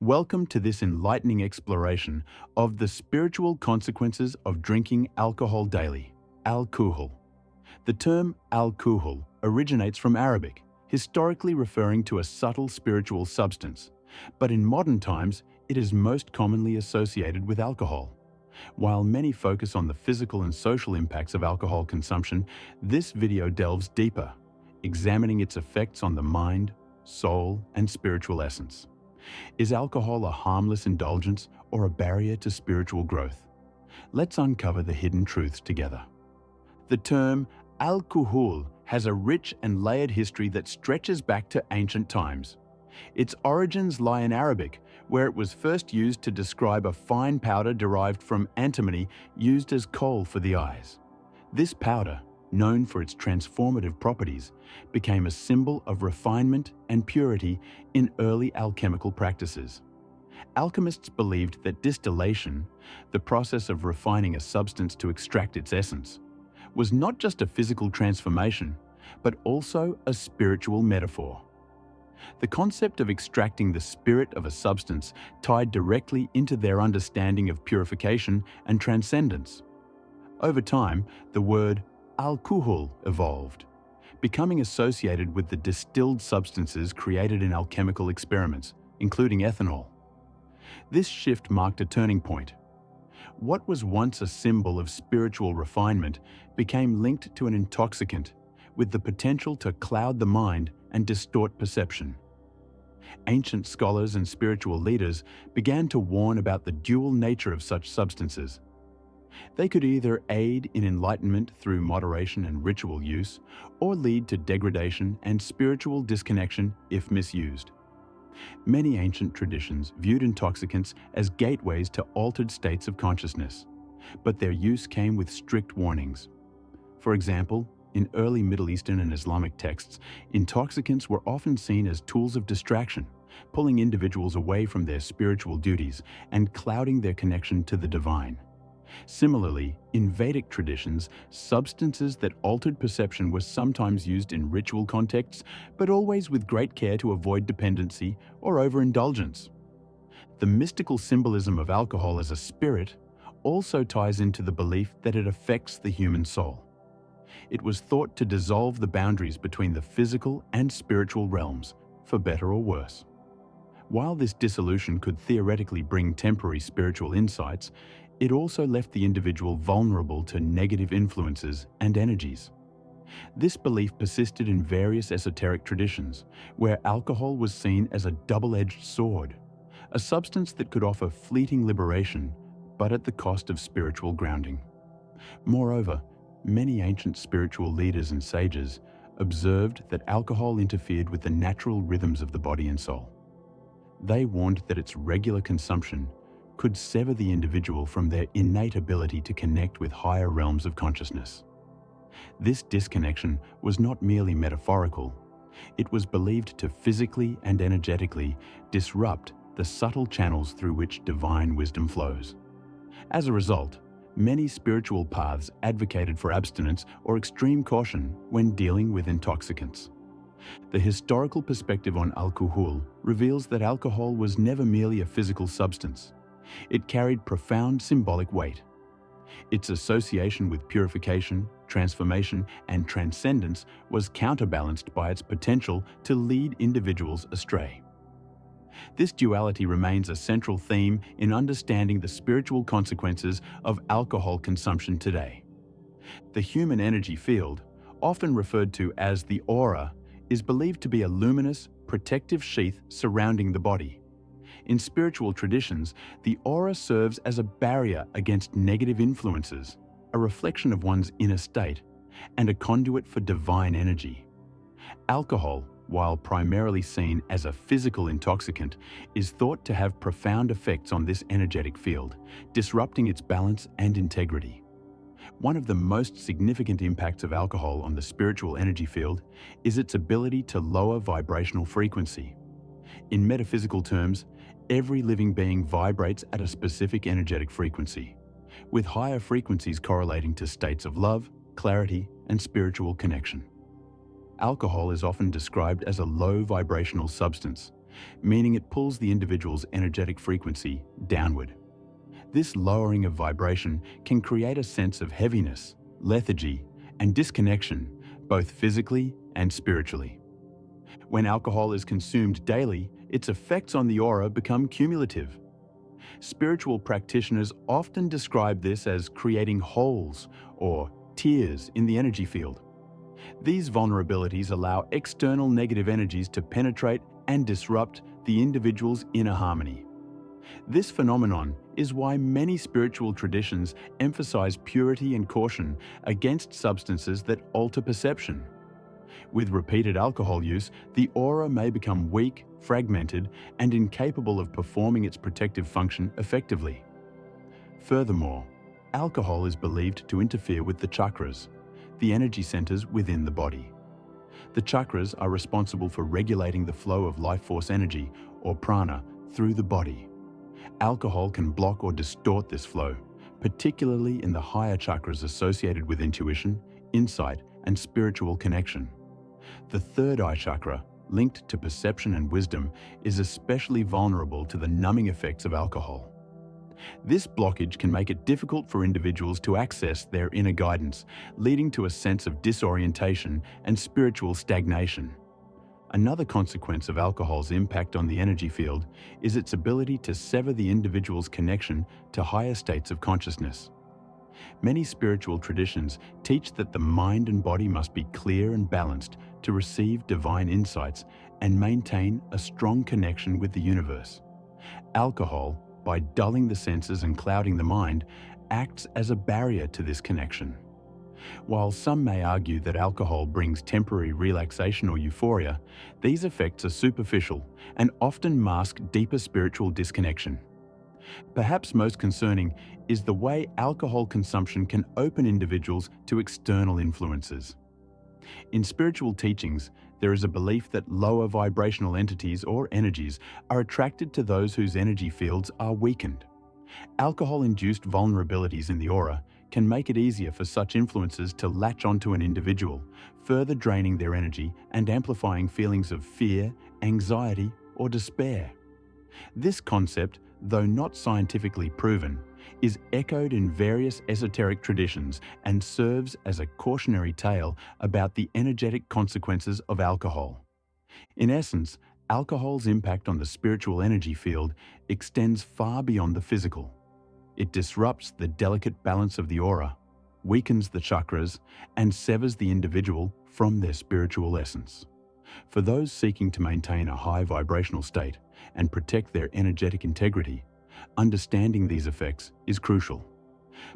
Welcome to this enlightening exploration of the spiritual consequences of drinking alcohol daily, al-Kuhul. The term al-Kuhul originates from Arabic, historically referring to a subtle spiritual substance, but in modern times it is most commonly associated with alcohol. While many focus on the physical and social impacts of alcohol consumption, this video delves deeper, examining its effects on the mind, soul, and spiritual essence. Is alcohol a harmless indulgence or a barrier to spiritual growth? Let's uncover the hidden truths together. The term al-Kuhul has a rich and layered history that stretches back to ancient times. Its origins lie in Arabic, where it was first used to describe a fine powder derived from antimony used as kohl for the eyes. This powder, known for its transformative properties, became a symbol of refinement and purity in early alchemical practices. Alchemists believed that distillation, the process of refining a substance to extract its essence, was not just a physical transformation, but also a spiritual metaphor. The concept of extracting the spirit of a substance tied directly into their understanding of purification and transcendence. Over time, the word al-Kuhul evolved, becoming associated with the distilled substances created in alchemical experiments, including ethanol. This shift marked a turning point. What was once a symbol of spiritual refinement became linked to an intoxicant with the potential to cloud the mind and distort perception. Ancient scholars and spiritual leaders began to warn about the dual nature of such substances. They could either aid in enlightenment through moderation and ritual use, or lead to degradation and spiritual disconnection if misused. Many ancient traditions viewed intoxicants as gateways to altered states of consciousness, but their use came with strict warnings. For example, in early Middle Eastern and Islamic texts, intoxicants were often seen as tools of distraction, pulling individuals away from their spiritual duties and clouding their connection to the divine. Similarly, in Vedic traditions, substances that altered perception were sometimes used in ritual contexts, but always with great care to avoid dependency or overindulgence. The mystical symbolism of alcohol as a spirit also ties into the belief that it affects the human soul. It was thought to dissolve the boundaries between the physical and spiritual realms, for better or worse. While this dissolution could theoretically bring temporary spiritual insights, it also left the individual vulnerable to negative influences and energies. This belief persisted in various esoteric traditions, where alcohol was seen as a double-edged sword, a substance that could offer fleeting liberation, but at the cost of spiritual grounding. Moreover, many ancient spiritual leaders and sages observed that alcohol interfered with the natural rhythms of the body and soul. They warned that its regular consumption could sever the individual from their innate ability to connect with higher realms of consciousness. This disconnection was not merely metaphorical. It was believed to physically and energetically disrupt the subtle channels through which divine wisdom flows. As a result, many spiritual paths advocated for abstinence or extreme caution when dealing with intoxicants. The historical perspective on al-Kuhul reveals that alcohol was never merely a physical substance. It carried profound symbolic weight. Its association with purification, transformation, and transcendence was counterbalanced by its potential to lead individuals astray. This duality remains a central theme in understanding the spiritual consequences of alcohol consumption today. The human energy field, often referred to as the aura, is believed to be a luminous, protective sheath surrounding the body. In spiritual traditions, the aura serves as a barrier against negative influences, a reflection of one's inner state, and a conduit for divine energy. Alcohol, while primarily seen as a physical intoxicant, is thought to have profound effects on this energetic field, disrupting its balance and integrity. One of the most significant impacts of alcohol on the spiritual energy field is its ability to lower vibrational frequency. In metaphysical terms, every living being vibrates at a specific energetic frequency, with higher frequencies correlating to states of love, clarity, and spiritual connection. Alcohol is often described as a low vibrational substance, meaning it pulls the individual's energetic frequency downward. This lowering of vibration can create a sense of heaviness, lethargy, and disconnection, both physically and spiritually. When alcohol is consumed daily, its effects on the aura become cumulative. Spiritual practitioners often describe this as creating holes or tears in the energy field. These vulnerabilities allow external negative energies to penetrate and disrupt the individual's inner harmony. This phenomenon is why many spiritual traditions emphasize purity and caution against substances that alter perception. With repeated alcohol use, the aura may become weak, fragmented, and incapable of performing its protective function effectively. Furthermore, alcohol is believed to interfere with the chakras, the energy centers within the body. The chakras are responsible for regulating the flow of life force energy, or prana, through the body. Alcohol can block or distort this flow, particularly in the higher chakras associated with intuition, insight, and spiritual connection. The third eye chakra, linked to perception and wisdom, is especially vulnerable to the numbing effects of alcohol. This blockage can make it difficult for individuals to access their inner guidance, leading to a sense of disorientation and spiritual stagnation. Another consequence of alcohol's impact on the energy field is its ability to sever the individual's connection to higher states of consciousness. Many spiritual traditions teach that the mind and body must be clear and balanced to receive divine insights and maintain a strong connection with the universe. Alcohol, by dulling the senses and clouding the mind, acts as a barrier to this connection. While some may argue that alcohol brings temporary relaxation or euphoria, these effects are superficial and often mask deeper spiritual disconnection. Perhaps most concerning is the way alcohol consumption can open individuals to external influences. In spiritual teachings, there is a belief that lower vibrational entities or energies are attracted to those whose energy fields are weakened. Alcohol-induced vulnerabilities in the aura can make it easier for such influences to latch onto an individual, further draining their energy and amplifying feelings of fear, anxiety, or despair. This concept, though not scientifically proven, is echoed in various esoteric traditions and serves as a cautionary tale about the energetic consequences of alcohol. In essence, alcohol's impact on the spiritual energy field extends far beyond the physical. It disrupts the delicate balance of the aura, weakens the chakras, and severs the individual from their spiritual essence. For those seeking to maintain a high vibrational state and protect their energetic integrity, understanding these effects is crucial.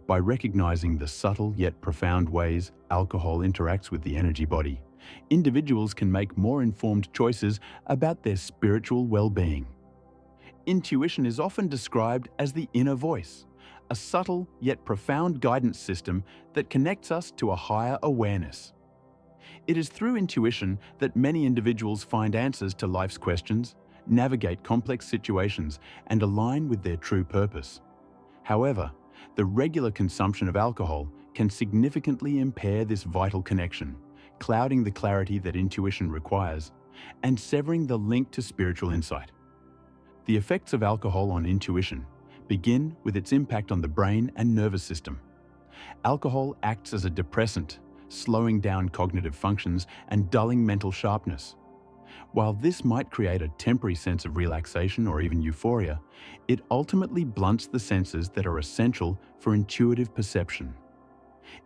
By recognizing the subtle yet profound ways alcohol interacts with the energy body, individuals can make more informed choices about their spiritual well-being. Intuition is often described as the inner voice, a subtle yet profound guidance system that connects us to a higher awareness. It is through intuition that many individuals find answers to life's questions, navigate complex situations, and align with their true purpose. However, the regular consumption of alcohol can significantly impair this vital connection, clouding the clarity that intuition requires and severing the link to spiritual insight. The effects of alcohol on intuition begin with its impact on the brain and nervous system. Alcohol acts as a depressant, slowing down cognitive functions and dulling mental sharpness. While this might create a temporary sense of relaxation or even euphoria, it ultimately blunts the senses that are essential for intuitive perception.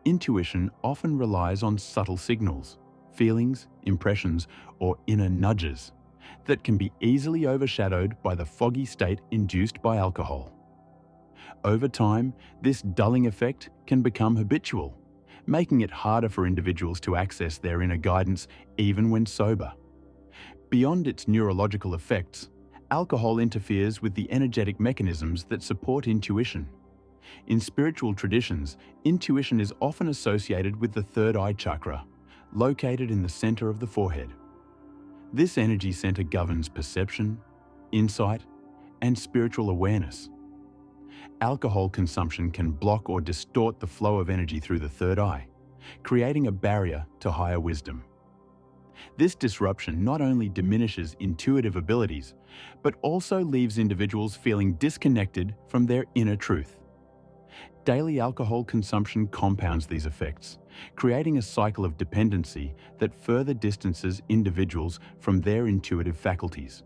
Intuition often relies on subtle signals, feelings, impressions, or inner nudges that can be easily overshadowed by the foggy state induced by alcohol. Over time, this dulling effect can become habitual, making it harder for individuals to access their inner guidance even when sober. Beyond its neurological effects, alcohol interferes with the energetic mechanisms that support intuition. In spiritual traditions, intuition is often associated with the third eye chakra, located in the center of the forehead. This energy center governs perception, insight, and spiritual awareness. Alcohol consumption can block or distort the flow of energy through the third eye, creating a barrier to higher wisdom. This disruption not only diminishes intuitive abilities, but also leaves individuals feeling disconnected from their inner truth. Daily alcohol consumption compounds these effects, creating a cycle of dependency that further distances individuals from their intuitive faculties.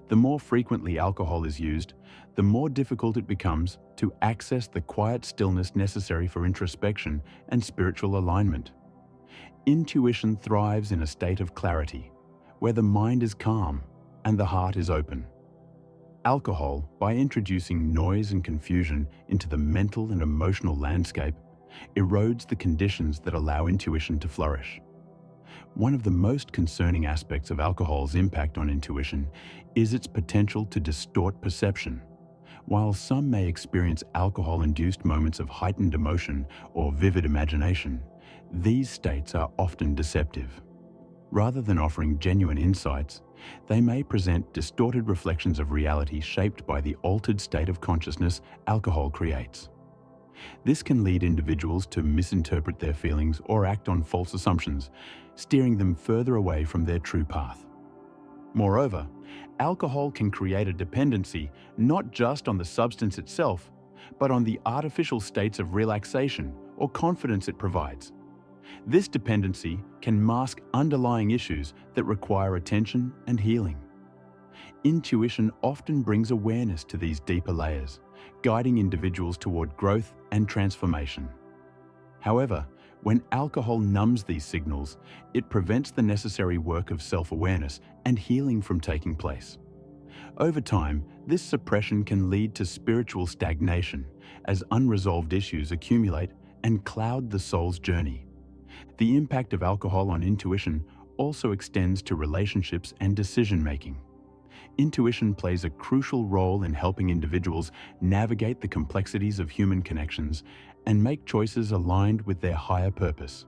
The more frequently alcohol is used, the more difficult it becomes to access the quiet stillness necessary for introspection and spiritual alignment. Intuition thrives in a state of clarity, where the mind is calm and the heart is open. Alcohol, by introducing noise and confusion into the mental and emotional landscape, erodes the conditions that allow intuition to flourish. One of the most concerning aspects of alcohol's impact on intuition is its potential to distort perception. While some may experience alcohol-induced moments of heightened emotion or vivid imagination, these states are often deceptive. Rather than offering genuine insights, they may present distorted reflections of reality shaped by the altered state of consciousness alcohol creates. This can lead individuals to misinterpret their feelings or act on false assumptions, steering them further away from their true path. Moreover, alcohol can create a dependency not just on the substance itself, but on the artificial states of relaxation or confidence it provides. This dependency can mask underlying issues that require attention and healing. Intuition often brings awareness to these deeper layers, guiding individuals toward growth and transformation. However, when alcohol numbs these signals, it prevents the necessary work of self-awareness and healing from taking place. Over time, this suppression can lead to spiritual stagnation as unresolved issues accumulate and cloud the soul's journey. The impact of alcohol on intuition also extends to relationships and decision-making. Intuition plays a crucial role in helping individuals navigate the complexities of human connections and make choices aligned with their higher purpose.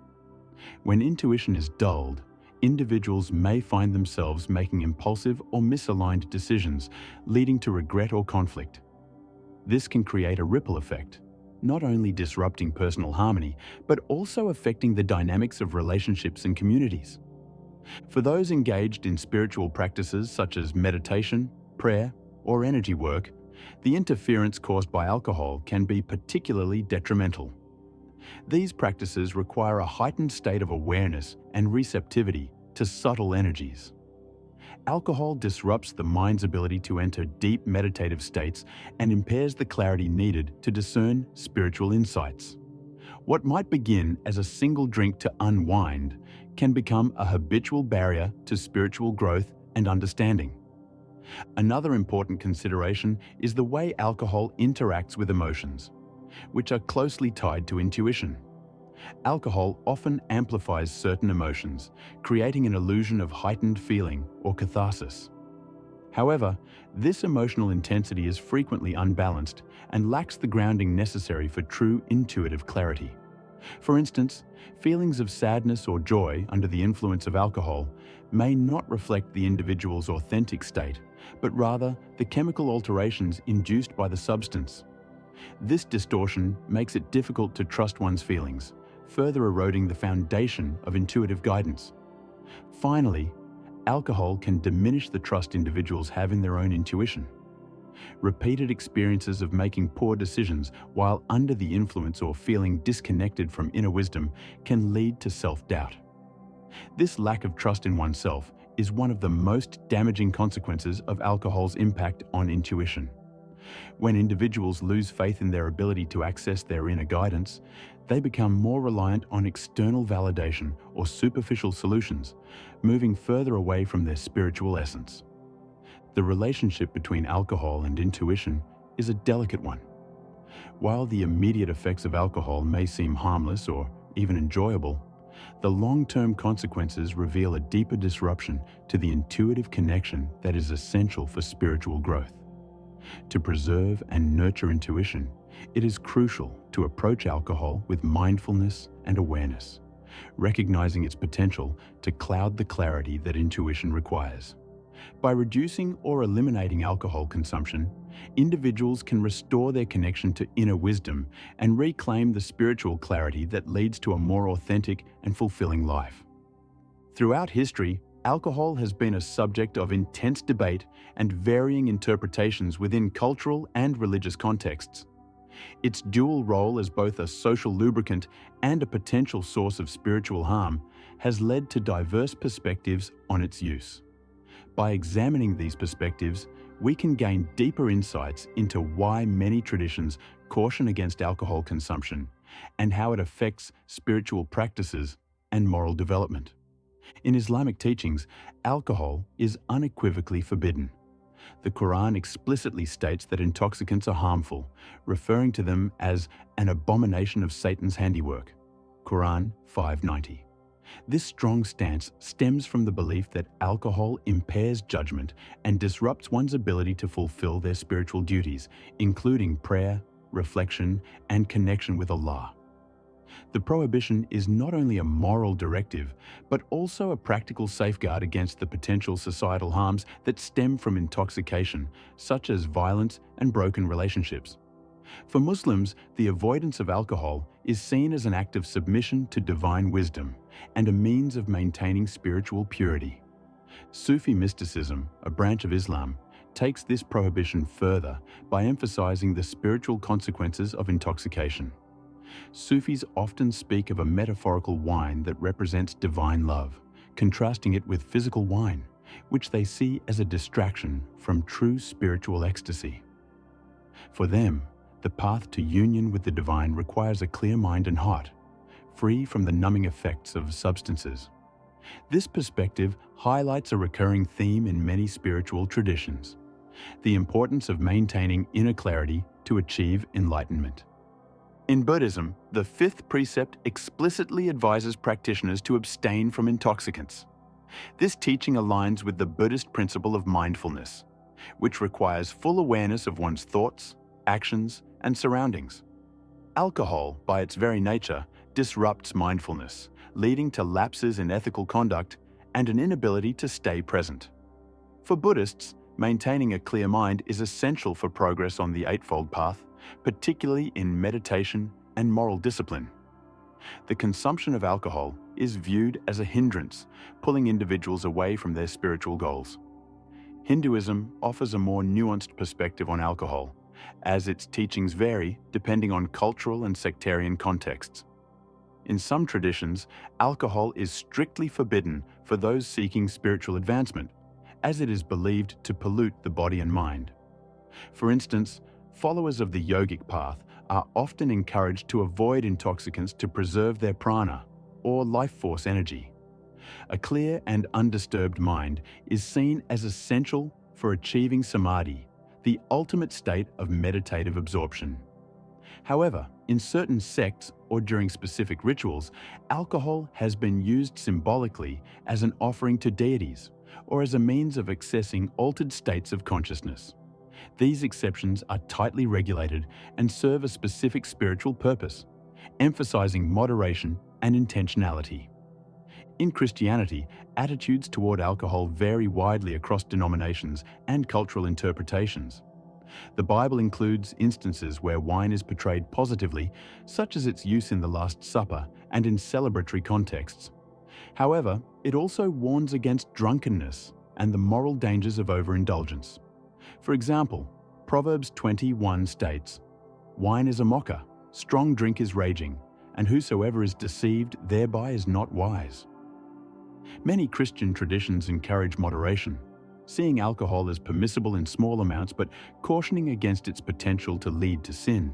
When intuition is dulled, individuals may find themselves making impulsive or misaligned decisions, leading to regret or conflict. This can create a ripple effect, not only disrupting personal harmony, but also affecting the dynamics of relationships and communities. For those engaged in spiritual practices such as meditation, prayer, or energy work, the interference caused by alcohol can be particularly detrimental. These practices require a heightened state of awareness and receptivity to subtle energies. Alcohol disrupts the mind's ability to enter deep meditative states and impairs the clarity needed to discern spiritual insights. What might begin as a single drink to unwind can become a habitual barrier to spiritual growth and understanding. Another important consideration is the way alcohol interacts with emotions, which are closely tied to intuition. Alcohol often amplifies certain emotions, creating an illusion of heightened feeling or catharsis. However, this emotional intensity is frequently unbalanced and lacks the grounding necessary for true intuitive clarity. For instance, feelings of sadness or joy under the influence of alcohol may not reflect the individual's authentic state, but rather the chemical alterations induced by the substance. This distortion makes it difficult to trust one's feelings, further eroding the foundation of intuitive guidance. Finally, alcohol can diminish the trust individuals have in their own intuition. Repeated experiences of making poor decisions while under the influence or feeling disconnected from inner wisdom can lead to self-doubt. This lack of trust in oneself is one of the most damaging consequences of alcohol's impact on intuition. When individuals lose faith in their ability to access their inner guidance, they become more reliant on external validation or superficial solutions, moving further away from their spiritual essence. The relationship between alcohol and intuition is a delicate one. While the immediate effects of alcohol may seem harmless or even enjoyable, the long-term consequences reveal a deeper disruption to the intuitive connection that is essential for spiritual growth. To preserve and nurture intuition, it is crucial to approach alcohol with mindfulness and awareness, recognizing its potential to cloud the clarity that intuition requires. By reducing or eliminating alcohol consumption, individuals can restore their connection to inner wisdom and reclaim the spiritual clarity that leads to a more authentic and fulfilling life. Throughout history, alcohol has been a subject of intense debate and varying interpretations within cultural and religious contexts. Its dual role as both a social lubricant and a potential source of spiritual harm has led to diverse perspectives on its use. By examining these perspectives, we can gain deeper insights into why many traditions caution against alcohol consumption and how it affects spiritual practices and moral development. In Islamic teachings, alcohol is unequivocally forbidden. The Quran explicitly states that intoxicants are harmful, referring to them as an abomination of Satan's handiwork. Quran 590. This strong stance stems from the belief that alcohol impairs judgment and disrupts one's ability to fulfill their spiritual duties, including prayer, reflection, and connection with Allah. The prohibition is not only a moral directive, but also a practical safeguard against the potential societal harms that stem from intoxication, such as violence and broken relationships. For Muslims, the avoidance of alcohol is seen as an act of submission to divine wisdom and a means of maintaining spiritual purity. Sufi mysticism, a branch of Islam, takes this prohibition further by emphasizing the spiritual consequences of intoxication. Sufis often speak of a metaphorical wine that represents divine love, contrasting it with physical wine, which they see as a distraction from true spiritual ecstasy. For them, the path to union with the divine requires a clear mind and heart, free from the numbing effects of substances. This perspective highlights a recurring theme in many spiritual traditions: the importance of maintaining inner clarity to achieve enlightenment. In Buddhism, the fifth precept explicitly advises practitioners to abstain from intoxicants. This teaching aligns with the Buddhist principle of mindfulness, which requires full awareness of one's thoughts, actions, and surroundings. Alcohol, by its very nature, disrupts mindfulness, leading to lapses in ethical conduct and an inability to stay present. For Buddhists, maintaining a clear mind is essential for progress on the Eightfold Path, particularly in meditation and moral discipline. The consumption of alcohol is viewed as a hindrance, pulling individuals away from their spiritual goals. Hinduism offers a more nuanced perspective on alcohol, as its teachings vary depending on cultural and sectarian contexts. In some traditions, alcohol is strictly forbidden for those seeking spiritual advancement, as it is believed to pollute the body and mind. For instance, followers of the yogic path are often encouraged to avoid intoxicants to preserve their prana, or life force energy. A clear and undisturbed mind is seen as essential for achieving samadhi, the ultimate state of meditative absorption. However, in certain sects or during specific rituals, alcohol has been used symbolically as an offering to deities or as a means of accessing altered states of consciousness. These exceptions are tightly regulated and serve a specific spiritual purpose, emphasizing moderation and intentionality. In Christianity, attitudes toward alcohol vary widely across denominations and cultural interpretations. The Bible includes instances where wine is portrayed positively, such as its use in the Last Supper and in celebratory contexts. However, it also warns against drunkenness and the moral dangers of overindulgence. For example, Proverbs 21 states, "Wine is a mocker, strong drink is raging, and whosoever is deceived thereby is not wise." Many Christian traditions encourage moderation, seeing alcohol as permissible in small amounts but cautioning against its potential to lead to sin.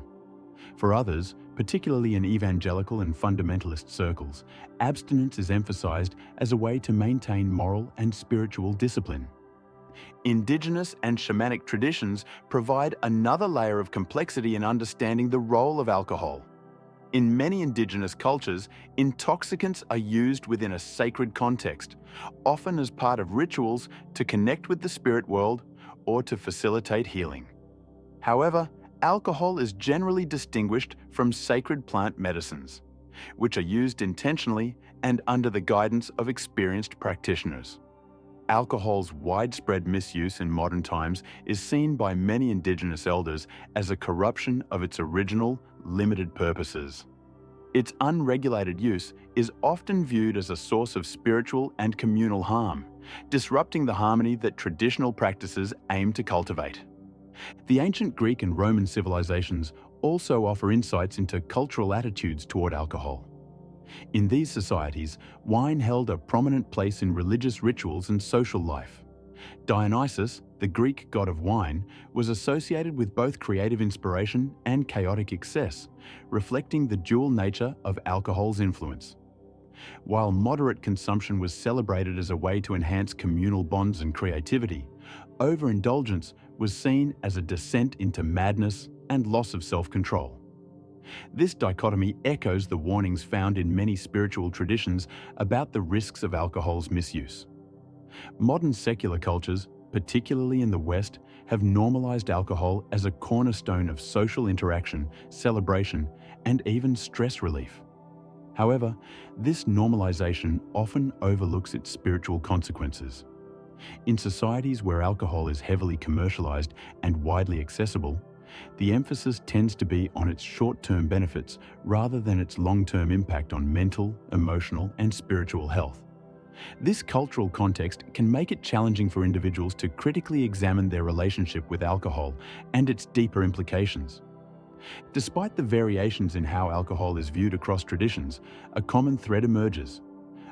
For others, particularly in evangelical and fundamentalist circles, abstinence is emphasized as a way to maintain moral and spiritual discipline. Indigenous and shamanic traditions provide another layer of complexity in understanding the role of alcohol. In many indigenous cultures, intoxicants are used within a sacred context, often as part of rituals to connect with the spirit world or to facilitate healing. However, alcohol is generally distinguished from sacred plant medicines, which are used intentionally and under the guidance of experienced practitioners. Alcohol's widespread misuse in modern times is seen by many Indigenous elders as a corruption of its original, limited purposes. Its unregulated use is often viewed as a source of spiritual and communal harm, disrupting the harmony that traditional practices aim to cultivate. The ancient Greek and Roman civilizations also offer insights into cultural attitudes toward alcohol. In these societies, wine held a prominent place in religious rituals and social life. Dionysus, the Greek god of wine, was associated with both creative inspiration and chaotic excess, reflecting the dual nature of alcohol's influence. While moderate consumption was celebrated as a way to enhance communal bonds and creativity, overindulgence was seen as a descent into madness and loss of self-control. This dichotomy echoes the warnings found in many spiritual traditions about the risks of alcohol's misuse. Modern secular cultures, particularly in the West, have normalized alcohol as a cornerstone of social interaction, celebration, and even stress relief. However, this normalization often overlooks its spiritual consequences. In societies where alcohol is heavily commercialized and widely accessible, the emphasis tends to be on its short-term benefits rather than its long-term impact on mental, emotional, and spiritual health. This cultural context can make it challenging for individuals to critically examine their relationship with alcohol and its deeper implications. Despite the variations in how alcohol is viewed across traditions, a common thread emerges: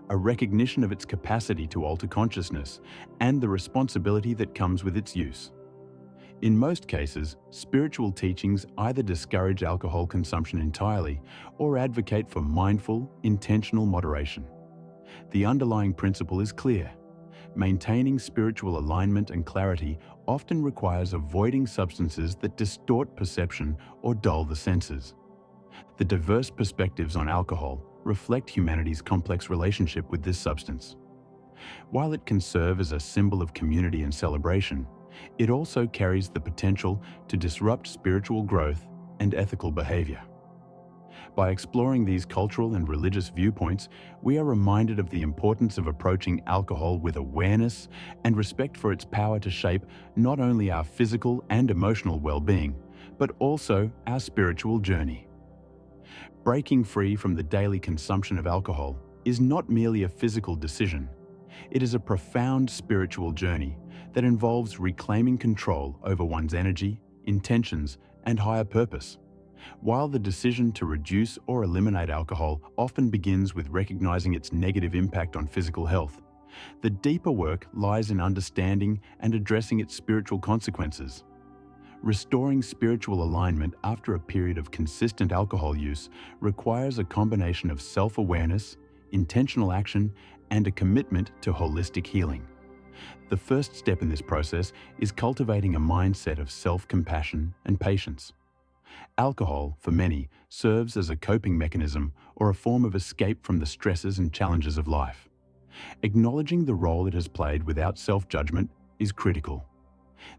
a recognition of its capacity to alter consciousness and the responsibility that comes with its use. In most cases, spiritual teachings either discourage alcohol consumption entirely or advocate for mindful, intentional moderation. The underlying principle is clear. Maintaining spiritual alignment and clarity often requires avoiding substances that distort perception or dull the senses. The diverse perspectives on alcohol reflect humanity's complex relationship with this substance. While it can serve as a symbol of community and celebration, it also carries the potential to disrupt spiritual growth and ethical behavior. By exploring these cultural and religious viewpoints, we are reminded of the importance of approaching alcohol with awareness and respect for its power to shape not only our physical and emotional well-being, but also our spiritual journey. Breaking free from the daily consumption of alcohol is not merely a physical decision. It is a profound spiritual journey that involves reclaiming control over one's energy, intentions, and higher purpose. While the decision to reduce or eliminate alcohol often begins with recognizing its negative impact on physical health, the deeper work lies in understanding and addressing its spiritual consequences. Restoring spiritual alignment after a period of consistent alcohol use requires a combination of self-awareness, intentional action, and a commitment to holistic healing. The first step in this process is cultivating a mindset of self-compassion and patience. Alcohol, for many, serves as a coping mechanism or a form of escape from the stresses and challenges of life. Acknowledging the role it has played without self-judgment is critical.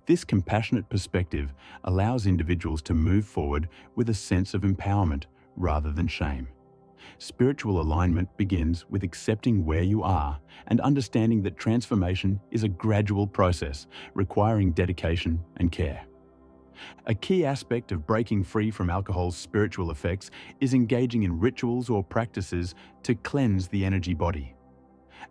This compassionate perspective allows individuals to move forward with a sense of empowerment rather than shame. Spiritual alignment begins with accepting where you are and understanding that transformation is a gradual process requiring dedication and care. A key aspect of breaking free from alcohol's spiritual effects is engaging in rituals or practices to cleanse the energy body.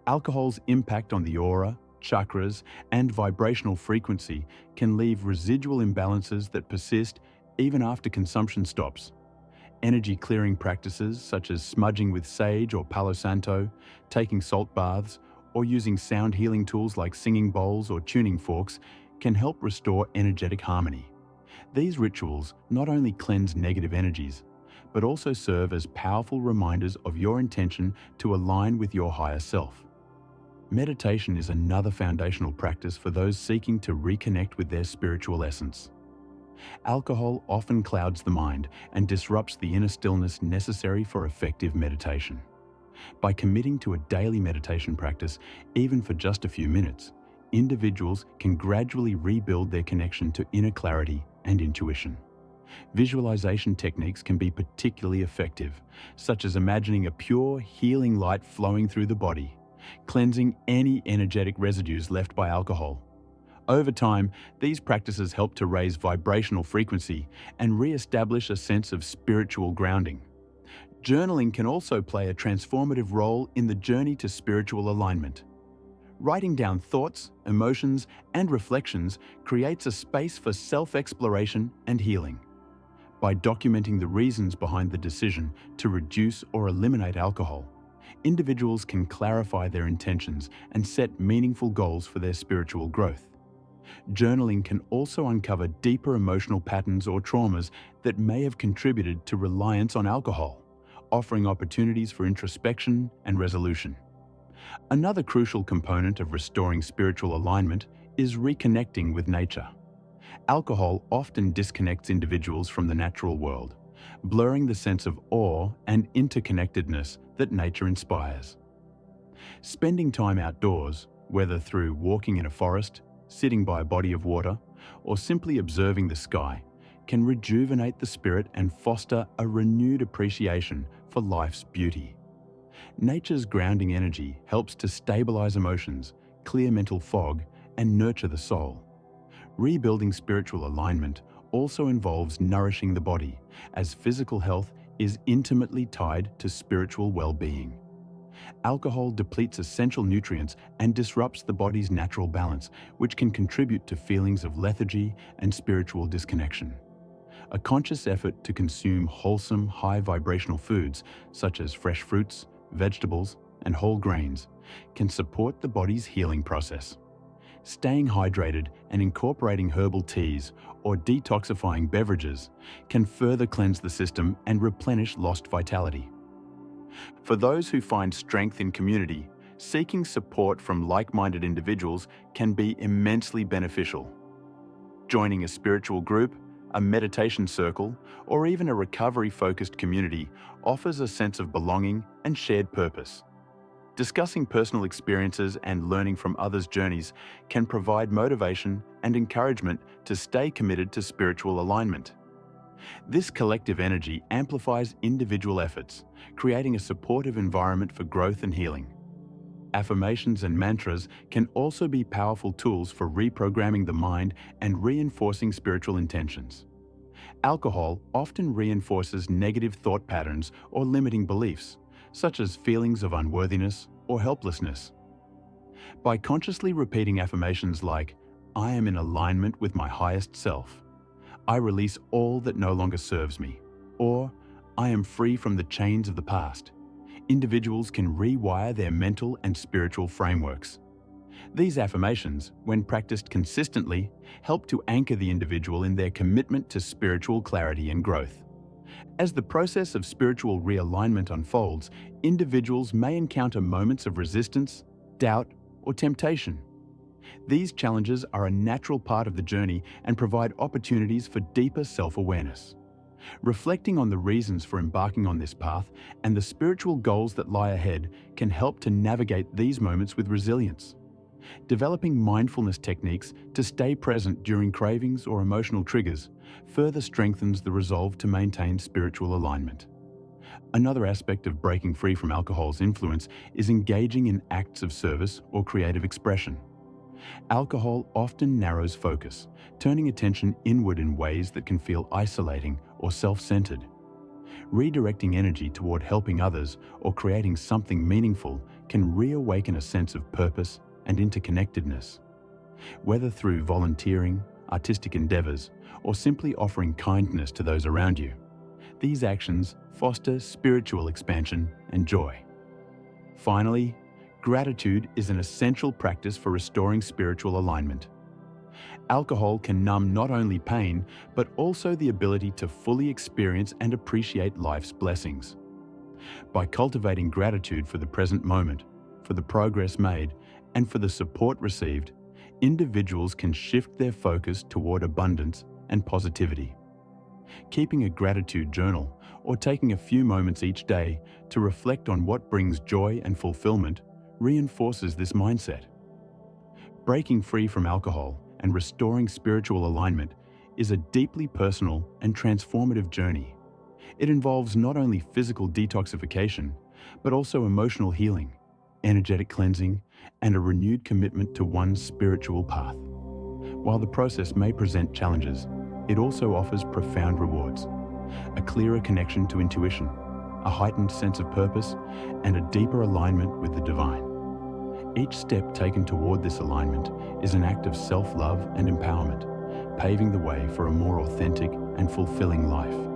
Alcohol's impact on the aura, chakras, and vibrational frequency can leave residual imbalances that persist even after consumption stops. Energy clearing practices such as smudging with sage or Palo Santo, taking salt baths, or using sound healing tools like singing bowls or tuning forks can help restore energetic harmony. These rituals not only cleanse negative energies, but also serve as powerful reminders of your intention to align with your higher self. Meditation is another foundational practice for those seeking to reconnect with their spiritual essence. Alcohol often clouds the mind and disrupts the inner stillness necessary for effective meditation. By committing to a daily meditation practice, even for just a few minutes, individuals can gradually rebuild their connection to inner clarity and intuition. Visualization techniques can be particularly effective, such as imagining a pure, healing light flowing through the body, cleansing any energetic residues left by alcohol. Over time, these practices help to raise vibrational frequency and re-establish a sense of spiritual grounding. Journaling can also play a transformative role in the journey to spiritual alignment. Writing down thoughts, emotions, and reflections creates a space for self-exploration and healing. By documenting the reasons behind the decision to reduce or eliminate alcohol, individuals can clarify their intentions and set meaningful goals for their spiritual growth. Journaling can also uncover deeper emotional patterns or traumas that may have contributed to reliance on alcohol, offering opportunities for introspection and resolution. Another crucial component of restoring spiritual alignment is reconnecting with nature. Alcohol often disconnects individuals from the natural world, blurring the sense of awe and interconnectedness that nature inspires. Spending time outdoors, whether through walking in a forest, sitting by a body of water, or simply observing the sky, can rejuvenate the spirit and foster a renewed appreciation for life's beauty. Nature's grounding energy helps to stabilize emotions, clear mental fog, and nurture the soul. Rebuilding spiritual alignment also involves nourishing the body, as physical health is intimately tied to spiritual well-being. Alcohol depletes essential nutrients and disrupts the body's natural balance, which can contribute to feelings of lethargy and spiritual disconnection. A conscious effort to consume wholesome, high-vibrational foods, such as fresh fruits, vegetables, and whole grains, can support the body's healing process. Staying hydrated and incorporating herbal teas or detoxifying beverages can further cleanse the system and replenish lost vitality. For those who find strength in community, seeking support from like-minded individuals can be immensely beneficial. Joining a spiritual group, a meditation circle, or even a recovery-focused community offers a sense of belonging and shared purpose. Discussing personal experiences and learning from others' journeys can provide motivation and encouragement to stay committed to spiritual alignment. This collective energy amplifies individual efforts, creating a supportive environment for growth and healing. Affirmations and mantras can also be powerful tools for reprogramming the mind and reinforcing spiritual intentions. Alcohol often reinforces negative thought patterns or limiting beliefs, such as feelings of unworthiness or helplessness. By consciously repeating affirmations like, "I am in alignment with my highest self," "I release all that no longer serves me," or "I am free from the chains of the past," individuals can rewire their mental and spiritual frameworks. These affirmations, when practiced consistently, help to anchor the individual in their commitment to spiritual clarity and growth. As the process of spiritual realignment unfolds, individuals may encounter moments of resistance, doubt, or temptation. These challenges are a natural part of the journey and provide opportunities for deeper self-awareness. Reflecting on the reasons for embarking on this path and the spiritual goals that lie ahead can help to navigate these moments with resilience. Developing mindfulness techniques to stay present during cravings or emotional triggers further strengthens the resolve to maintain spiritual alignment. Another aspect of breaking free from alcohol's influence is engaging in acts of service or creative expression. Alcohol often narrows focus, turning attention inward in ways that can feel isolating or self-centered. Redirecting energy toward helping others or creating something meaningful can reawaken a sense of purpose and interconnectedness. Whether through volunteering, artistic endeavors, or simply offering kindness to those around you, these actions foster spiritual expansion and joy. Finally, gratitude is an essential practice for restoring spiritual alignment. Alcohol can numb not only pain, but also the ability to fully experience and appreciate life's blessings. By cultivating gratitude for the present moment, for the progress made, and for the support received, individuals can shift their focus toward abundance and positivity. Keeping a gratitude journal or taking a few moments each day to reflect on what brings joy and fulfillment reinforces this mindset. Breaking free from alcohol and restoring spiritual alignment is a deeply personal and transformative journey. It involves not only physical detoxification, but also emotional healing, energetic cleansing, and a renewed commitment to one's spiritual path. While the process may present challenges, it also offers profound rewards: a clearer connection to intuition, a heightened sense of purpose, and a deeper alignment with the divine. Each step taken toward this alignment is an act of self-love and empowerment, paving the way for a more authentic and fulfilling life.